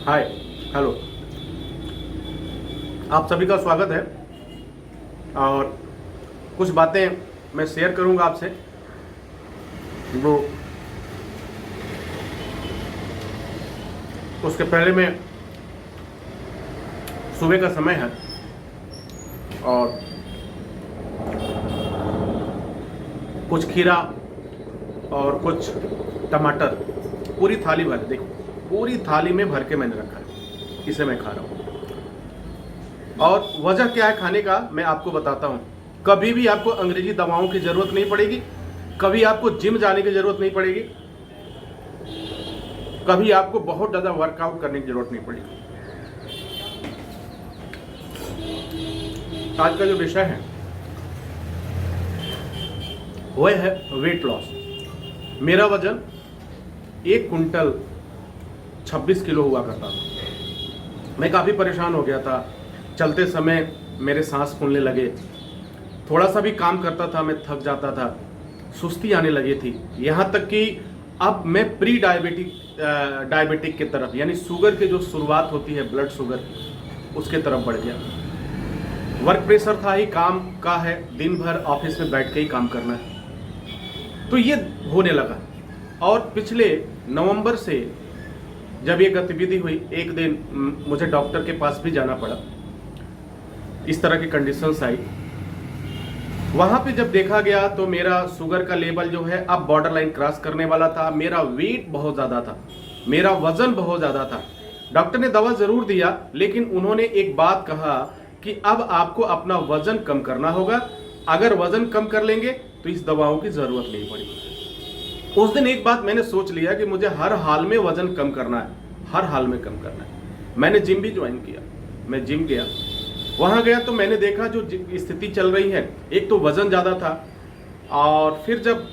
हाय, hello, आप सभी का स्वागत है। और कुछ बातें मैं शेयर करूंगा आपसे। वो उसके पहले मैं सुबह का समय है और कुछ खीरा और कुछ टमाटर पूरी थाली भर, देखो पूरी थाली में भर के मैंने रखा है, इसे मैं खा रहा हूँ। और वजह क्या है खाने का मैं आपको बताता हूँ। कभी भी आपको अंग्रेजी दवाओं की जरूरत नहीं पड़ेगी, कभी आपको जिम जाने की जरूरत नहीं पड़ेगी, कभी आपको बहुत ज़्यादा वर्कआउट करने की जरूरत नहीं पड़ेगी। आज का जो विषय है वह है वेट लॉस। मेरा वजन 1 कुंटल 26 किलो हुआ करता था। मैं काफ़ी परेशान हो गया था। चलते समय मेरे सांस फूलने लगे, थोड़ा सा भी काम करता था मैं थक जाता था, सुस्ती आने लगी थी। यहाँ तक कि अब मैं प्री डायबिटिक की तरफ, यानी शुगर की जो शुरुआत होती है ब्लड शुगर, उसके तरफ बढ़ गया। वर्क प्रेशर था ही, काम का है, दिन भर ऑफिस में बैठ के ही काम करना है, तो ये होने लगा। और पिछले नवंबर से जब ये गतिविधि हुई, एक दिन मुझे डॉक्टर के पास भी जाना पड़ा, इस तरह की कंडीशंस आई। वहां पे जब देखा गया तो मेरा शुगर का लेवल जो है अब बॉर्डर लाइन क्रॉस करने वाला था। मेरा वेट बहुत ज़्यादा था, मेरा वजन बहुत ज़्यादा था। डॉक्टर ने दवा ज़रूर दिया, लेकिन उन्होंने एक बात कहा कि अब आपको अपना वजन कम करना होगा। अगर वजन कम कर लेंगे तो इस दवाओं की ज़रूरत नहीं पड़ेगी। उस दिन एक बात मैंने सोच लिया कि मुझे हर हाल में वजन कम करना है, हर हाल में कम करना है। मैंने जिम भी ज्वाइन किया, मैं जिम गया। वहाँ गया तो मैंने देखा जो स्थिति चल रही है, एक तो वज़न ज़्यादा था, और फिर जब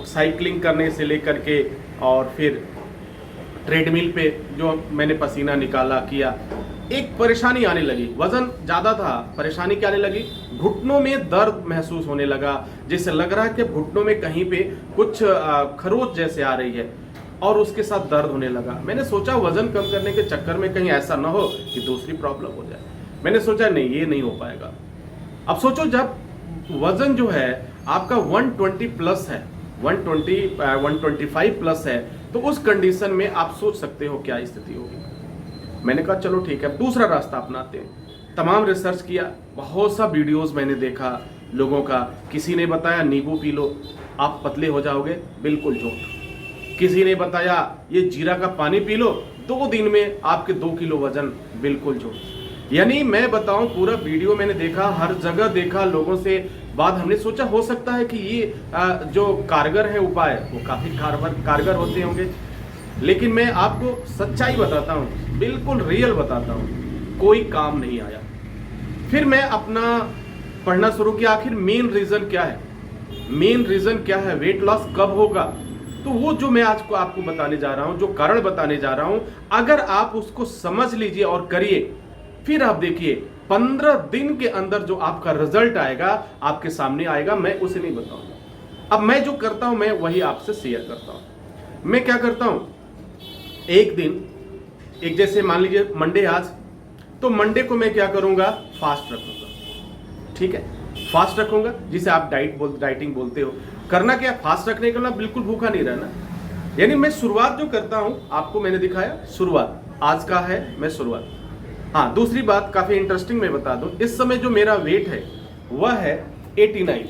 साइकिलिंग करने से लेकर के और फिर ट्रेडमिल पे जो मैंने पसीना निकाला किया, एक परेशानी आने लगी। वज़न ज़्यादा था, परेशानी क्या आने लगी, घुटनों में दर्द महसूस होने लगा, जैसे लग रहा है कि घुटनों में कहीं पे कुछ खरोच जैसे आ रही है, और उसके साथ दर्द होने लगा। मैंने सोचा वज़न कम करने के चक्कर में कहीं ऐसा ना हो कि दूसरी प्रॉब्लम हो जाए। मैंने सोचा नहीं, ये नहीं हो पाएगा। अब सोचो, जब वजन जो है आपका 120 प्लस है, 125 प्लस है, तो उस कंडीशन में आप सोच सकते हो क्या स्थिति होगी। मैंने कहा चलो ठीक है, दूसरा रास्ता अपनाते हैं। तमाम रिसर्च किया, बहुत सा वीडियोस मैंने देखा लोगों का। किसी ने बताया नींबू पी लो आप पतले हो जाओगे, बिल्कुल झूठ। किसी ने बताया ये जीरा का पानी पी लो, 2 दिन में आपके 2 किलो वजन, बिल्कुल झूठ। यानी मैं बताऊं, पूरा वीडियो मैंने देखा, हर जगह देखा, लोगों से बात। हमने सोचा हो सकता है कि ये जो कारगर है उपाय, वो काफी कारगर होते होंगे, लेकिन मैं आपको सच्चाई बताता हूँ, बिल्कुल रियल बताता हूँ, कोई काम नहीं आया। फिर मैं अपना पढ़ना शुरू किया, आखिर मेन रीजन क्या है, मेन रीजन क्या है, वेट लॉस कब होगा। तो वो जो मैं आज को आपको बताने जा रहा हूँ, जो कारण बताने जा रहा हूँ, अगर आप उसको समझ लीजिए और करिए, फिर आप देखिए 15 दिन के अंदर जो आपका रिजल्ट आएगा आपके सामने आएगा। मैं उसे नहीं बताऊंगा। अब मैं जो करता हूं मैं वही आपसे शेयर करता हूं। मैं क्या करता हूं, एक दिन, एक जैसे मान लीजिए मंडे आज, तो मंडे को मैं क्या करूंगा, फास्ट रखूंगा। ठीक है, फास्ट रखूंगा, जिसे आप डाइटिंग बोलते हो। करना क्या, फास्ट रखने के लिए बिल्कुल भूखा नहीं रहना। यानी मैं शुरुआत जो करता हूं, आपको मैंने दिखाया शुरुआत, आज का है मैं शुरुआत। हाँ, दूसरी बात काफी इंटरेस्टिंग मैं बता दूं, इस समय जो मेरा वेट है वह है 89,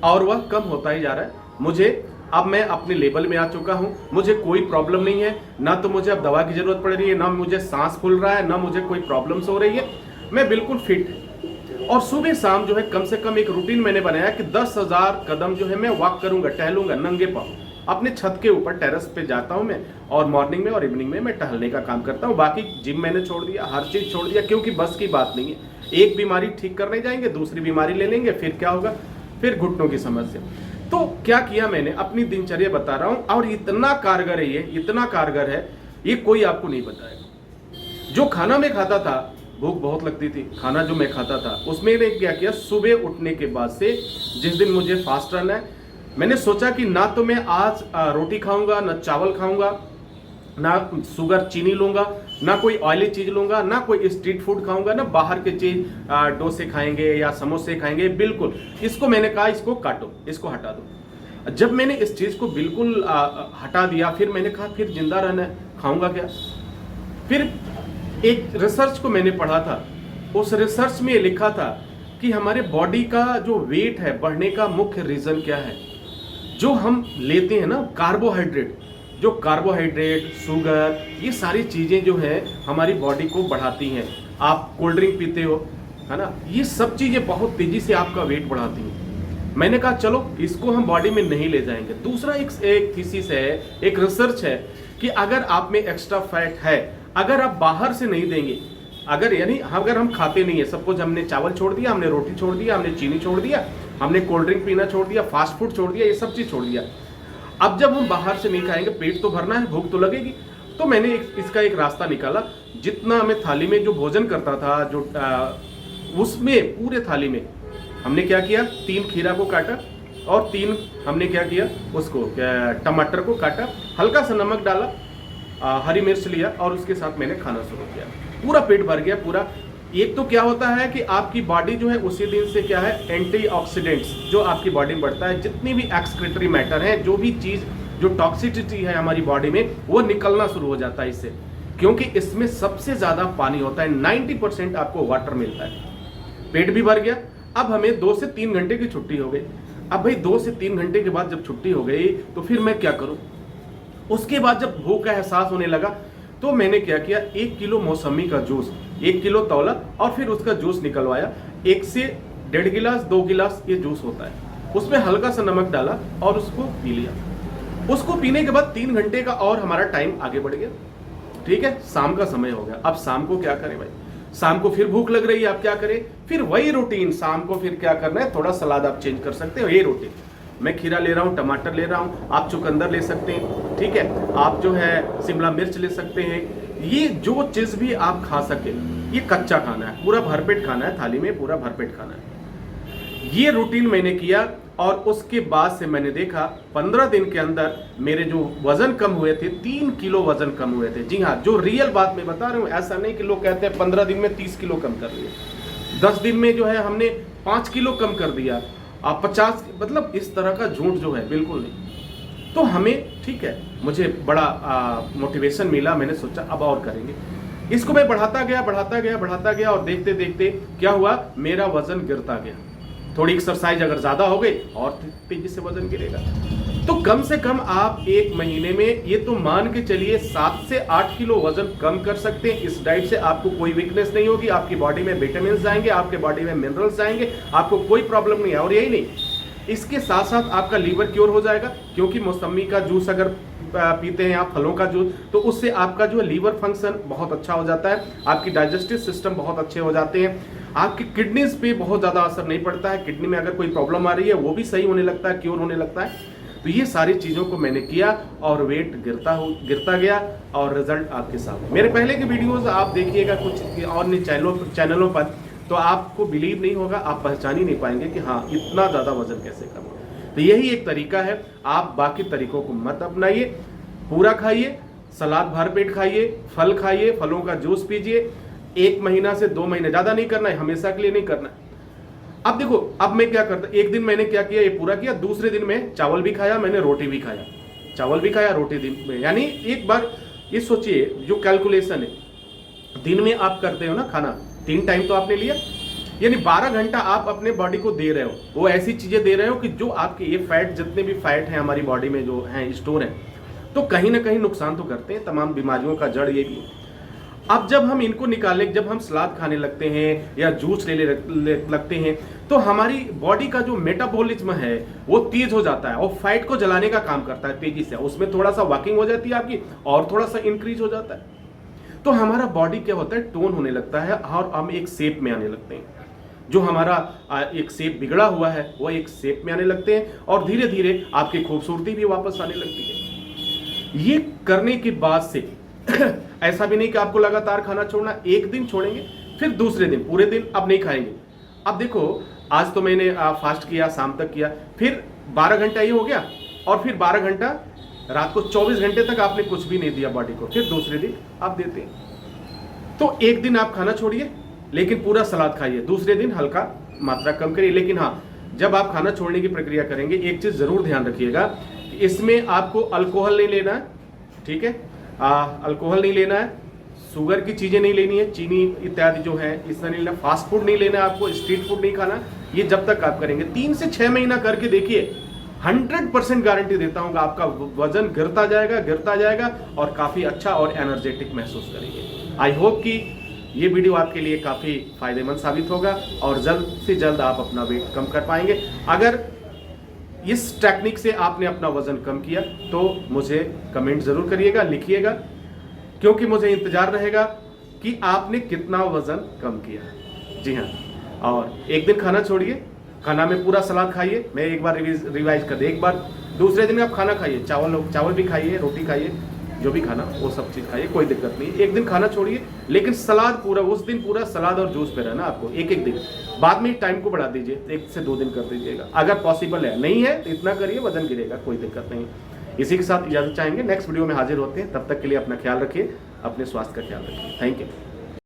और वह कम होता ही जा रहा है। मुझे अब मैं अपने लेवल में आ चुका हूं, मुझे कोई प्रॉब्लम नहीं है, ना तो मुझे अब दवा की जरूरत पड़ रही है, ना मुझे सांस फूल रहा है, ना मुझे कोई प्रॉब्लम्स हो रही है। मैं बिल्कुल फिट। और सुबह शाम जो है कम से कम एक रूटीन मैंने बनाया कि 10,000 कदम जो है मैं वॉक करूंगा, टहलूंगा नंगे पांव। अपने छत के ऊपर टेरेस पे जाता हूं मैं, और मॉर्निंग में और इवनिंग में मैं टहलने का काम करता हूं। बाकी जिम मैंने छोड़ दिया, हर चीज छोड़ दिया, क्योंकि बस की बात नहीं है। एक बीमारी ठीक करने जाएंगे, दूसरी बीमारी ले लेंगे, फिर क्या होगा, फिर घुटनों की समस्या। तो क्या किया मैंने, अपनी दिनचर्या बता रहा हूं, और इतना कारगर है ये, इतना कारगर है ये, कोई आपको नहीं बताएगा। जो खाना मैं खाता था, भूख बहुत लगती थी, खाना जो मैं खाता था उसमें मैंने क्या किया, सुबह उठने के बाद से, जिस दिन मुझे फास्ट रहना है, मैंने सोचा कि ना तो मैं आज रोटी खाऊंगा, ना चावल खाऊंगा, ना शुगर चीनी लूंगा, ना कोई ऑयली चीज लूंगा, ना कोई स्ट्रीट फूड खाऊंगा, ना बाहर के चीज डोसे खाएंगे या समोसे खाएंगे। बिल्कुल इसको मैंने कहा इसको काटो, इसको हटा दो। जब मैंने इस चीज को बिल्कुल हटा दिया, फिर मैंने कहा फिर जिंदा रहना है, खाऊंगा क्या। फिर एक रिसर्च को मैंने पढ़ा था, उस रिसर्च में लिखा था कि हमारे बॉडी का जो वेट है बढ़ने का मुख्य रीजन क्या है, जो हम लेते हैं ना कार्बोहाइड्रेट, जो कार्बोहाइड्रेट शुगर ये सारी चीजें जो है हमारी बॉडी को बढ़ाती हैं। आप कोल्ड ड्रिंक पीते हो है ना, ये सब चीजें बहुत तेजी से आपका वेट बढ़ाती हैं। मैंने कहा चलो इसको हम बॉडी में नहीं ले जाएंगे। दूसरा एक थीसिस है, एक रिसर्च है कि अगर आप में एक्स्ट्रा फैट है, अगर आप बाहर से नहीं देंगे, अगर यानी अगर हम खाते नहीं है, सपोज हमने चावल छोड़ दिया, हमने रोटी छोड़ दिया, हमने चीनी छोड़ दिया, हमने कोल्ड ड्रिंक पीना छोड़ दिया, फास्ट फूड छोड़ दिया, ये सब चीज छोड़ दिया, अब जब हम बाहर से नहीं खाएंगे, पेट तो भरना है, भूख तो लगेगी। तो मैंने इसका एक रास्ता निकाला। जितना हमें थाली में जो भोजन करता था, जो उसमें पूरे थाली में हमने क्या किया, 3 खीरा को काटा और 3 हमने क्या किया, उसको टमाटर को काटा, हल्का सा नमक डाला, हरी मिर्च लिया और उसके साथ मैंने खाना शुरू किया। पूरा पेट भर गया पूरा। एक तो क्या होता है कि आपकी बॉडी जो है उसी दिन से क्या है, एंटीऑक्सीडेंट्स जो आपकी बॉडी में बढ़ता है, जितनी भी एक्सक्रीटरी मैटर है, जो भी चीज जो टॉक्सिसिटी है हमारी बॉडी में, वो निकलना शुरू हो जाता है इससे, क्योंकि इसमें सबसे ज्यादा पानी होता है। 90% आपको वाटर मिलता है। पेट भी भर गया। अब हमें 2 से 3 घंटे की छुट्टी हो गई। अब भाई 2 से 3 घंटे के बाद जब छुट्टी हो गई तो फिर मैं क्या करूं। उसके बाद जब भूख का एहसास होने लगा तो मैंने क्या किया, 1 किलो मौसमी का जूस 1 किलो तौला और फिर उसका जूस निकलवाया। 1 से 1.5 गिलास 2 गिलास ये जूस होता है, उसमें हल्का सा नमक डाला और उसको पी लिया। उसको पीने के बाद 3 घंटे का और हमारा टाइम आगे बढ़ गया। ठीक है, शाम का समय हो गया। अब शाम को क्या करें भाई, शाम को फिर भूख लग रही है, आप क्या करें, फिर वही रूटीन। शाम को फिर क्या करना है, थोड़ा सलाद आप चेंज कर सकते हो, ये रूटीन। मैं खीरा ले रहा हूँ, टमाटर ले रहा हूँ, आप चुकंदर ले सकते हैं, ठीक है, आप जो है शिमला मिर्च ले सकते हैं। ये जो चीज भी आप खा सके, ये कच्चा खाना है, पूरा भरपेट खाना है, थाली में पूरा भरपेट खाना है। ये रूटीन मैंने किया और उसके बाद से मैंने देखा 15 दिन के अंदर मेरे जो वजन कम हुए थे, 3 किलो वजन कम हुए थे। जी हाँ, जो रियल बात मैं बता रहा हूँ, ऐसा नहीं कि लोग कहते हैं 15 दिन में 30 किलो कम कर लिए, 10 दिन में जो है हमने 5 किलो कम कर दिया, 50, मतलब इस तरह का झूठ जो है बिल्कुल नहीं। तो हमें ठीक है, मुझे बड़ा मोटिवेशन मिला, मैंने सोचा अब और करेंगे। इसको मैं बढ़ाता गया और देखते देखते क्या हुआ, मेरा वजन गिरता गया। थोड़ी एक्सरसाइज अगर ज्यादा हो गई और तेजी से वजन गिरेगा। तो कम से कम आप 1 महीने में ये तो मान के चलिए 7 से 8 किलो वजन कम कर सकते हैं। इस डाइट से आपको कोई वीकनेस नहीं होगी, आपकी बॉडी में विटामिन जाएंगे, आपके बॉडी में मिनरल्स जाएंगे, आपको कोई प्रॉब्लम नहीं है। और यही नहीं, इसके साथ साथ आपका लीवर क्योर हो जाएगा, क्योंकि मौसमी का जूस अगर पीते हैं आप, फलों का जूस, तो उससे आपका जो है लीवर फंक्शन बहुत अच्छा हो जाता है, आपकी डाइजेस्टिव सिस्टम बहुत अच्छे हो जाते हैं, आपकी किडनीज पे बहुत ज़्यादा असर नहीं पड़ता है। किडनी में अगर कोई प्रॉब्लम आ रही है वो भी सही होने लगता है, क्योर होने लगता है। तो ये सारी चीज़ों को मैंने किया और वेट गिरता गया और रिजल्ट आपके सामने। मेरे पहले के वीडियोस आप देखिएगा कुछ और चैनलों पर, तो आपको बिलीव नहीं होगा, आप पहचान ही नहीं पाएंगे कि हाँ इतना ज़्यादा वजन कैसे कम हो। तो यही एक तरीका है, आप बाकी तरीकों को मत अपनाइए, पूरा खाइए, सलाद भर पेट खाइए, फल खाइए, फलों का जूस पीजिए। 1 महीना से 2 महीने, ज़्यादा नहीं करना है, हमेशा के लिए नहीं करना है। अब देखो, अब मैं क्या करता, एक दिन मैंने क्या किया, ये पूरा किया, दूसरे दिन में चावल भी खाया, मैंने रोटी भी खाया, चावल भी खाया, रोटी दिन में। यानी एक बार ये सोचिए, जो कैलकुलेशन है, दिन में आप करते हो ना खाना, 3 टाइम तो आपने लिया, यानी 12 घंटा आप अपने बॉडी को दे रहे हो, वो ऐसी चीजें दे रहे हो कि जो आपके ये फैट, जितने भी फैट हैं हमारी बॉडी में जो हैं स्टोर हैं, तो कहीं ना कहीं नुकसान तो करते हैं, तमाम बीमारियों का जड़ ये भी। अब जब हम इनको निकाले, जब हम सलाद खाने लगते हैं या जूस ले लगते हैं, तो हमारी बॉडी का जो मेटाबॉलिज्म है वो तेज हो जाता है और फैट को जलाने का काम करता है तेजी से। उसमें थोड़ा सा वॉकिंग हो जाती है आपकी और थोड़ा सा इंक्रीज हो जाता है, तो हमारा बॉडी क्या होता है, टोन होने लगता है और हम एक शेप में आने लगते हैं। जो हमारा एक शेप बिगड़ा हुआ है वो एक शेप में आने लगते हैं और धीरे धीरे आपकी खूबसूरती भी वापस आने लगती है। ये करने के बाद से ऐसा भी नहीं कि आपको लगातार खाना छोड़ना, एक दिन छोड़ेंगे फिर दूसरे दिन पूरे दिन अब नहीं खाएंगे। अब देखो, आज तो मैंने फास्ट किया, शाम तक किया, फिर 12 घंटा ये हो गया और फिर 12 घंटा रात को 24 घंटे तक आपने कुछ भी नहीं दिया बॉडी को, फिर दूसरे दिन आप देते हैं। तो एक दिन आप खाना छोड़िए लेकिन पूरा सलाद खाइए, दूसरे दिन हल्का मात्रा कम करिए। लेकिन हाँ, जब आप खाना छोड़ने की प्रक्रिया करेंगे एक चीज जरूर ध्यान रखिएगा, इसमें आपको अल्कोहल नहीं लेना है, ठीक है, अल्कोहल नहीं लेना है, शुगर की चीजें नहीं लेनी है, चीनी इत्यादि जो है इसमें नहीं लेना, फास्ट फूड नहीं लेना है, आपको स्ट्रीट फूड नहीं खाना। ये जब तक आप करेंगे 3 से 6 महीना करके देखिए, 100% गारंटी देता हूं कि आपका वजन गिरता जाएगा और काफी अच्छा और एनर्जेटिक महसूस करेंगे। आई होप कि ये वीडियो आपके लिए काफी फायदेमंद साबित होगा और जल्द से जल्द आप अपना वेट कम कर पाएंगे। अगर इस टेक्निक से आपने अपना वजन कम किया तो मुझे कमेंट जरूर करिएगा, लिखिएगा, क्योंकि मुझे इंतजार रहेगा कि आपने कितना वजन कम किया। जी हाँ, और एक दिन खाना छोड़िए, खाना में पूरा सलाद खाइए, मैं एक बार रिवाइज कर दे, एक बार दूसरे दिन आप खाना खाइए, चावल भी खाइए, रोटी खाइए, जो भी खाना वो सब चीज खाइए, कोई दिक्कत नहीं। एक दिन खाना छोड़िए लेकिन सलाद पूरा, उस दिन पूरा सलाद और जूस पे रहना आपको, एक दिन। बाद में टाइम को बढ़ा दीजिए, 1 से 2 दिन कर दीजिएगा अगर पॉसिबल है, नहीं है तो इतना करिए, वजन गिरेगा, कोई दिक्कत नहीं। इसी के साथ इजाजत चाहेंगे, नेक्स्ट वीडियो में हाजिर होते हैं, तब तक के लिए अपना ख्याल रखिए, अपने स्वास्थ्य का ख्याल रखिए। Thank you.